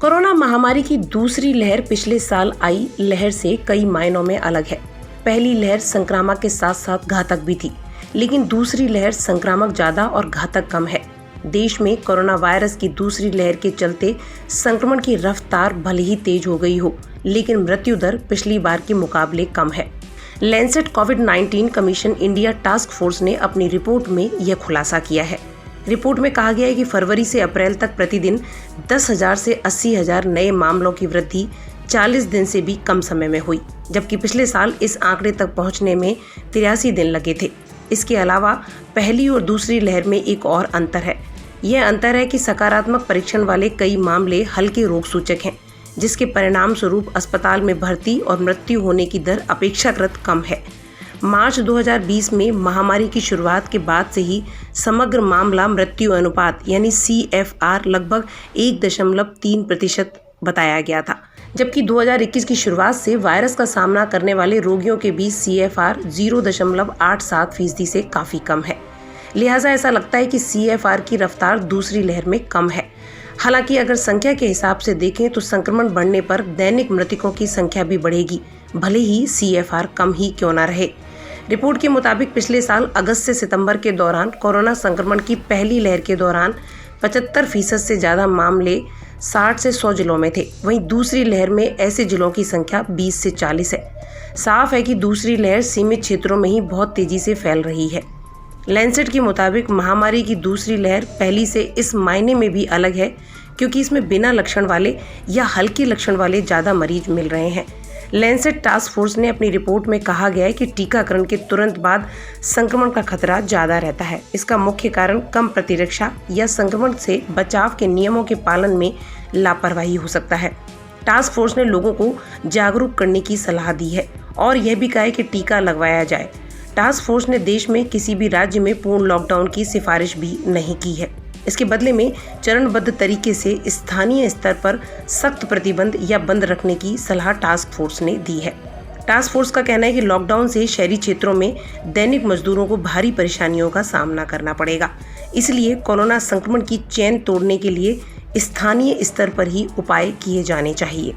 Corona महामारी की दूसरी लहर पिछले साल आई लहर से कई मायनों में अलग है। पहली लहर संक्रामक के साथ साथ घातक भी थी, लेकिन दूसरी लहर संक्रामक ज्यादा और घातक कम है। देश में कोरोना वायरस की दूसरी लहर के चलते संक्रमण की रफ्तार भले ही तेज हो गई हो, लेकिन मृत्यु दर पिछली बार के मुकाबले कम है। लैंसेट कोविड-19 कमीशन इंडिया टास्क फोर्स ने अपनी रिपोर्ट में यह खुलासा किया है। रिपोर्ट में कहा गया है कि फरवरी से अप्रैल तक प्रतिदिन 10,000 से 80,000 नए मामलों की वृद्धि 40 दिन से भी कम समय में हुई, जबकि पिछले साल इस आंकड़े तक पहुंचने में 83 दिन लगे थे। इसके अलावा पहली और दूसरी लहर में एक और अंतर है। यह अंतर है कि सकारात्मक परीक्षण वाले कई मामले हल्के रोग सूचक हैं, जिसके परिणाम स्वरूप अस्पताल में भर्ती और मृत्यु होने की दर अपेक्षाकृत कम है। मार्च 2020 में महामारी की शुरुआत के बाद से ही समग्र मामला मृत्यु अनुपात यानी CFR लगभग 1.3% बताया गया था, जबकि 2021 की शुरुआत से वायरस का सामना करने वाले रोगियों के बीच CFR 0.87% से काफ़ी कम है। लिहाजा ऐसा लगता है कि CFR की रफ्तार दूसरी लहर में कम है। हालांकि अगर संख्या के हिसाब से देखें तो संक्रमण बढ़ने पर दैनिक मृतकों की संख्या भी बढ़ेगी, भले ही CFR कम ही क्यों न रहे। रिपोर्ट के मुताबिक पिछले साल अगस्त से सितंबर के दौरान कोरोना संक्रमण की पहली लहर के दौरान 75% से ज़्यादा मामले 60 से 100 जिलों में थे। वहीं दूसरी लहर में ऐसे जिलों की संख्या 20 से 40 है। साफ है कि दूसरी लहर सीमित क्षेत्रों में ही बहुत तेज़ी से फैल रही है। लैंसेट के मुताबिक महामारी की दूसरी लहर पहली से इस मायने में भी अलग है क्योंकि इसमें बिना लक्षण वाले या हल्के लक्षण वाले ज़्यादा मरीज मिल रहे हैं। लैंसेट टास्क फोर्स ने अपनी रिपोर्ट में कहा गया है कि टीकाकरण के तुरंत बाद संक्रमण का खतरा ज़्यादा रहता है। इसका मुख्य कारण कम प्रतिरक्षा या संक्रमण से बचाव के नियमों के पालन में लापरवाही हो सकता है। टास्क फोर्स ने लोगों को जागरूक करने की सलाह दी है और यह भी कहा है कि टीका लगवाया जाए। टास्क फोर्स ने देश में किसी भी राज्य में पूर्ण लॉकडाउन की सिफारिश भी नहीं की है। इसके बदले में चरणबद्ध तरीके से स्थानीय स्तर पर सख्त प्रतिबंध या बंद रखने की सलाह टास्क फोर्स ने दी है। टास्क फोर्स का कहना है कि लॉकडाउन से शहरी क्षेत्रों में दैनिक मजदूरों को भारी परेशानियों का सामना करना पड़ेगा। इसलिए कोरोना संक्रमण की चेन तोड़ने के लिए स्थानीय स्तर पर ही उपाय किए जाने चाहिए।